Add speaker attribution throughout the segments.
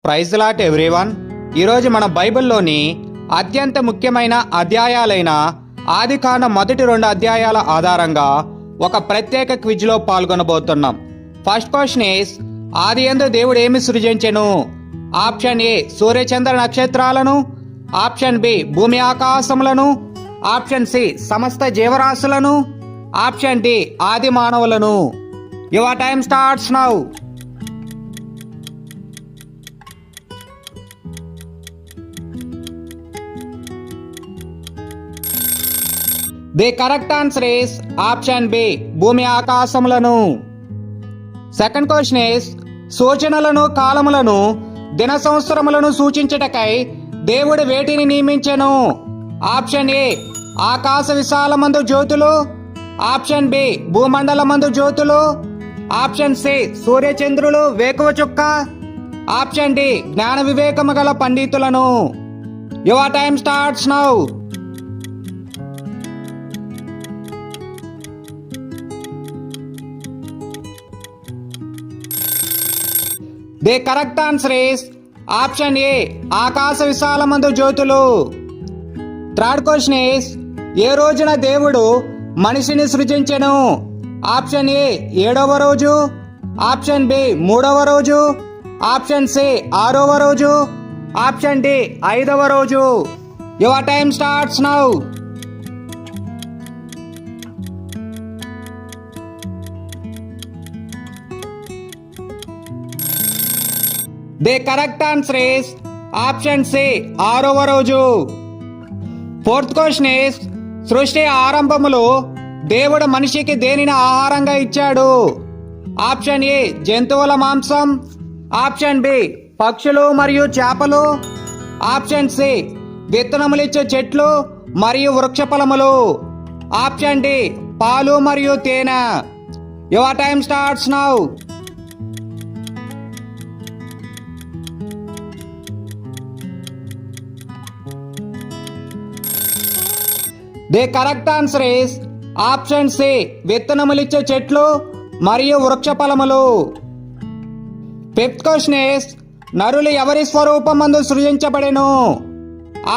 Speaker 1: Praise lot everyone. ఈరోజు మన బైబిల్లోని అత్యంత ముఖ్యమైన అధ్యాయాలైన ఆదికాండం మొదటి 2 అధ్యాయాల ఆధారంగా ఒక ప్రత్యేక క్విజ్లో పాల్గొనబోతున్నాం. ఫస్ట్ క్వశ్చన్ ఈస్, ఆదియందు దేవుడు ఏమి సృజించెను? ఆప్షన్ ఏ సూర్యచంద్ర నక్షత్రాలను, ఆప్షన్ బి భూమి ఆకాశములను, ఆప్షన్ సి సమస్త జీవరాశులను, ఆప్షన్ డి ఆది మానవులను. Your time starts now. The correct answer is option B భూమి ఆకాశములను. సెకండ్ క్వశ్చన్ ఇస్, సూచనలను, కాలములను, దిన సంవత్సరములను సూచించుటకై దేవుడు వేటిని నియమించెను? ఆప్షన్ ఏ ఆకాశ విశాలమందు జ్యోతులు, ఆప్షన్ బి భూమండలమందు జ్యోతులు, ఆప్షన్ సి సూర్యచంద్రులు, వేకువ చుక్క, ఆప్షన్ డి జ్ఞాన వివేకము గల పండితులను. Your time starts now. The correct answer is option A ఆకాశ విశాలమందు జ్యోతులు. థర్డ్ క్వశ్చన్ ఇస్, ఏ రోజున దేవుడు మనిషిని సృజించెను? ఆప్షన్ ఏ 7వ రోజు, ఆప్షన్ బి 3వ రోజు, ఆప్షన్ సి 6వ రోజు, ఆప్షన్ డి 5వ రోజు. Your time starts now. The correct answer is option C 6వ రోజు. ఫోర్త్ క్వశ్చన్ ఇస్, సృష్టి ఆరంభములో దేవుడు మనిషికి దేనిని ఆహారంగా ఇచ్చాడు? ఆప్షన్ ఏ జంతువుల మాంసం, ఆప్షన్ బి పక్షులు మరియు చేపలు, ఆప్షన్ సి విత్తనములిచ్చే చెట్లు మరియు వృక్ష ఫలములు, ఆప్షన్ డి పాలు మరియు తేనె. Your time starts now. The correct answer is option C విత్తనములిచ్చే చెట్లు మరియు వృక్ష ఫలములు. ఫిఫ్త్ క్వశ్చన్ ఇస్, నరులు ఎవరి స్వరూపమందు సృజించబడెను?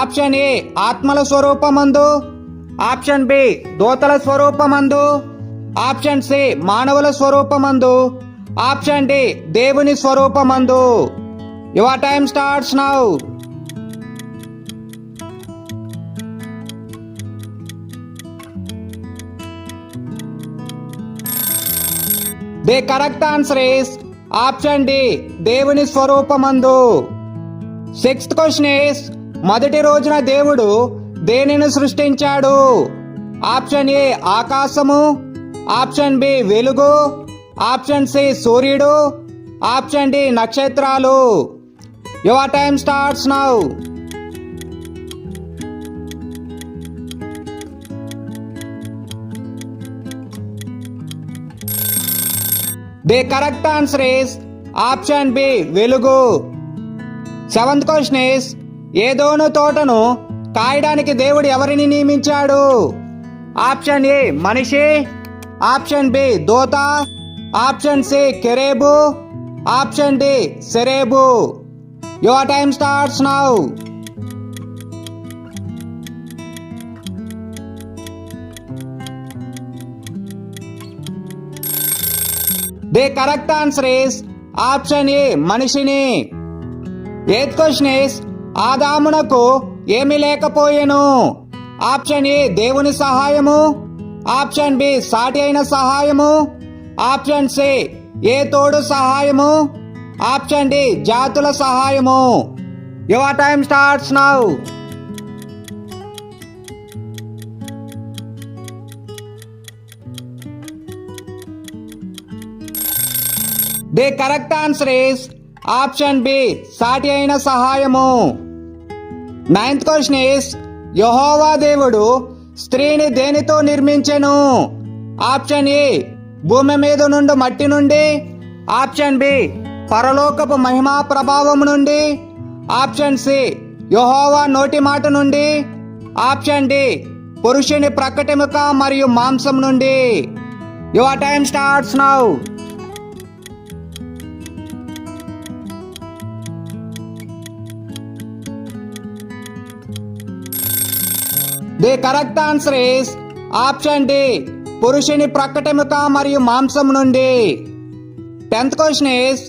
Speaker 1: ఆప్షన్ ఏ ఆత్మల స్వరూపమందు, ఆప్షన్ బి దూతల స్వరూపమందు, ఆప్షన్ సి మానవుల స్వరూపమందు, ఆప్షన్ డి దేవుని స్వరూపమందు. Your time starts now. The correct answer is option D దేవుని స్వరూపమందు. సిక్స్త్ క్వశ్చన్ ఇస్, మొదటి రోజున దేవుడు దేనిని సృష్టించాడు? ఆప్షన్ ఏ ఆకాశము, ఆప్షన్ బి వెలుగు, ఆప్షన్ సి సూర్యుడు, ఆప్షన్ డి నక్షత్రాలు. Your time starts now. The correct answer is option B వెలుగు. సెవెంత్ క్వశ్చన్ ఇస్, ఏదోను తోటను కాయడానికి దేవుడు ఎవరిని నియమించాడు? ఆప్షన్ ఏ మనిషి, ఆప్షన్ బి దూత, ఆప్షన్ సి కెరేబు, ఆప్షన్ డి సెరేబు. Your time starts now. The correct answer is option A మనిషిని. ఎయిత్ క్వశ్చన్ ఇస్, ఆదామునకు ఏమీ లేకపోయెను? ఆప్షన్ ఏ దేవుని సహాయము, ఆప్షన్ బి సాటి అయిన సహాయము, ఆప్షన్ సి ఏ తోడు సహాయము, ఆప్షన్ డి జాతుల సహాయము. Your time starts now. The correct answer is option B సాటి అయిన సహాయము. నైన్త్ క్వశ్చన్ ఇస్, యెహోవా దేవుడు స్త్రీని దేనితో నిర్మించెను? ఆప్షన్ ఏ భూమి మీద నుండి మట్టి నుండి, ఆప్షన్ బి పరలోకపు మహిమా ప్రభావం నుండి, ఆప్షన్ సి యెహోవా నోటి మాట నుండి, ఆప్షన్ డి పురుషుని ప్రకటెముక మరియు మాంసం నుండి. Your time starts now. The correct answer is option D, పురుషుని ప్రక్కటెముక మరియు మాంసం నుండి. 10th క్వశ్చన్ ఇస్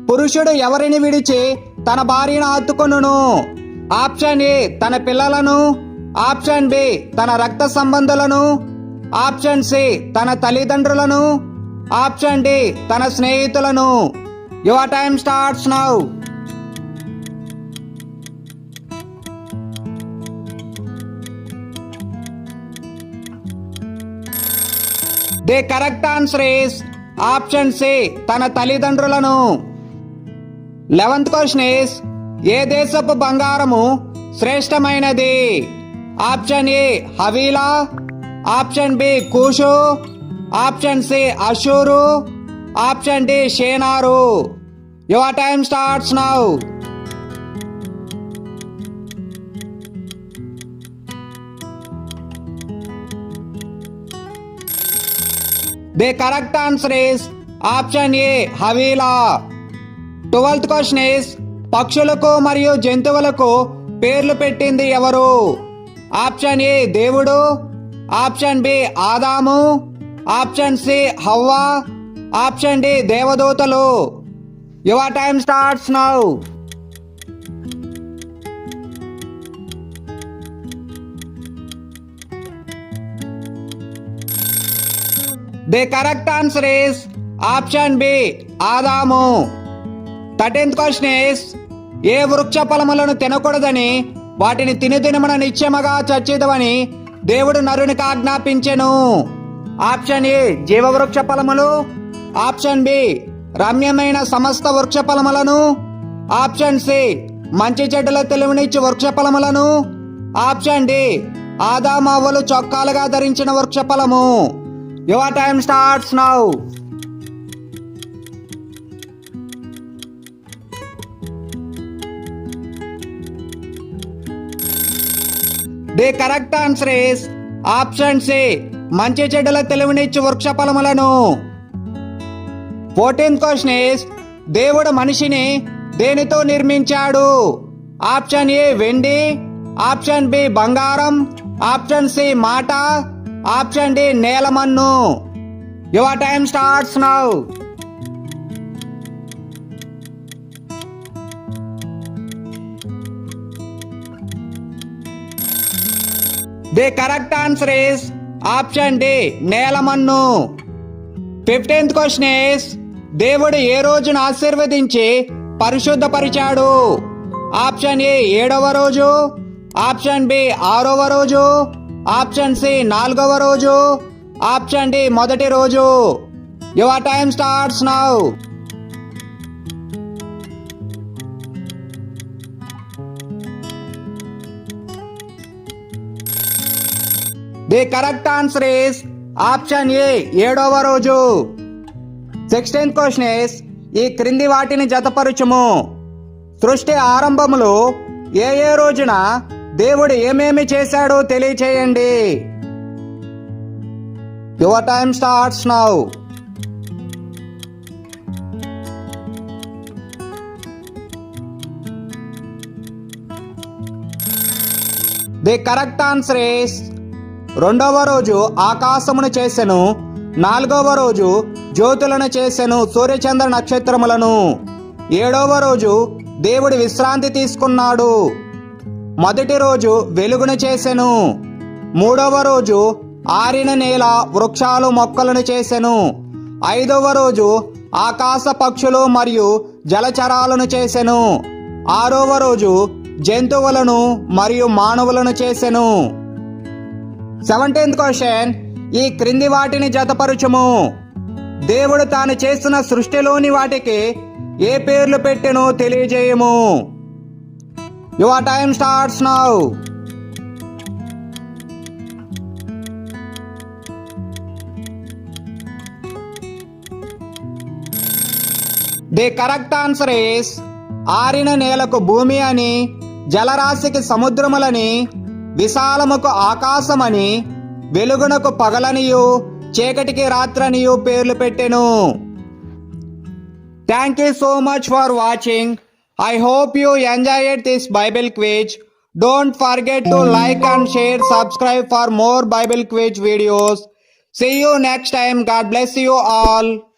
Speaker 1: పురుషుడు ఎవరిని విడిచి తన భార్యను హత్తుకొనును? ఆప్షన్ ఏ తన పిల్లలను, ఆప్షన్ బి తన రక్త సంబంధులను, ఆప్షన్ సి తన తల్లిదండ్రులను, ఆప్షన్ డి తన స్నేహితులను. Your time starts now. The correct answer is option C తన తల్లిదండ్రులను. 11th క్వశ్చన్ ఇస్ ఏ దేశపు బంగారము శ్రేష్టమైనది? ఆప్షన్ ఏ హవీలా, ఆప్షన్ బి కూషు, ఆప్షన్ సి అషూరు, ఆప్షన్ డి షేనారు. Your time starts now. The correct answer is option A హవీలా. 12th క్వశ్చన్ ఇస్ పక్షులకు మరియు జంతువులకు పేర్లు పెట్టింది ఎవరు? ఆప్షన్ ఏ దేవుడు, ఆప్షన్ బి ఆదాము, ఆప్షన్ సి హవ్వ, ఆప్షన్ డి దేవదూతలు. Your time starts now. The correct answer is option B ఆదాము. 13th క్వశ్చన్ ఇస్ ఏ వృక్ష ఫలములను తినకూడదని వాటిని తినుదినమున నిత్యముగా చచ్చేదవని దేవుడు నరునికి ఆజ్ఞాపించెను? ఆప్షన్ ఏ జీవవృక్ష ఫలములు, ఆప్షన్ బి రమ్యమైన సమస్త వృక్ష ఫలములను, ఆప్షన్ సి మంచి చెడ్డల తెలివినిచ్చు వృక్ష ఫలములను, ఆప్షన్ డి ఆదాము అవ్వలు చొక్కాలుగా ధరించిన వృక్ష ఫలము. Your time starts now. The correct answer is option C మంచి చెడ్డల తెలివినిచ్చు వృక్ష ఫలములను. 14th క్వశ్చన్ ఇస్ దేవుడు మనిషిని దేనితో నిర్మించాడు? ఆప్షన్ ఏ వెండి, ఆప్షన్ బి బంగారం, ఆప్షన్ సి మాట, ఆప్షన్ డి నేలమన్ను. Your time starts now. The correct answer is option D నేలమన్ను. 15th క్వశ్చన్ ఇస్ దేవుడు ఏ రోజును ఆశీర్వదించి పరిశుద్ధపరిచాడు? ఆప్షన్ ఏ 7వ రోజు, ఆప్షన్ బి 6వ రోజు, ఆప్షన్ సి 4వ రోజు, ఆప్షన్ డి మొదటి రోజు. Your time starts now. The correct answer is option ఏ 7వ రోజు. 16th క్వశ్చన్ ఇస్ ఈ క్రింది వాటిని జతపరచుము. సృష్టి ఆరంభములో ఏ ఏ రోజున దేవుడు ఏమేమి చేశాడో తెలియచేయండి. Your time starts now. The correct answer is 2వ రోజు ఆకాశమును చేసెను, 4వ రోజు జ్యోతులను చేసెను, సూర్యచంద్ర నక్షత్రములను. 7వ రోజు దేవుడు విశ్రాంతి తీసుకున్నాడు. మొదటి రోజు వెలుగును చేసెను. 3వ రోజు ఆరిన నేల వృక్షాలు మొక్కలను చేసెను. 5వ రోజు ఆకాశ పక్షులు మరియు జలచరాలను చేసెను. 6వ రోజు జంతువులను మరియు మానవులను చేసెను. 17th క్వశ్చన్ ఈ క్రింది వాటిని జతపరచుము. దేవుడు తాను చేసిన సృష్టిలోని వాటికి ఏ పేర్లు పెట్టెనో తెలియజేయము. Your time starts now. The correct answer is ఆరిన నేలకు భూమి అని, జలరాశికి సముద్రములని, విశాలముకు ఆకాశమని, వెలుగునకు పగలనియు, చీకటికి రాత్రనియు పేర్లు పెట్టెను. Thank you so much for watching. I hope you enjoyed this Bible quiz. Don't forget to like and share, subscribe for more Bible quiz videos. See you next time. God bless you all.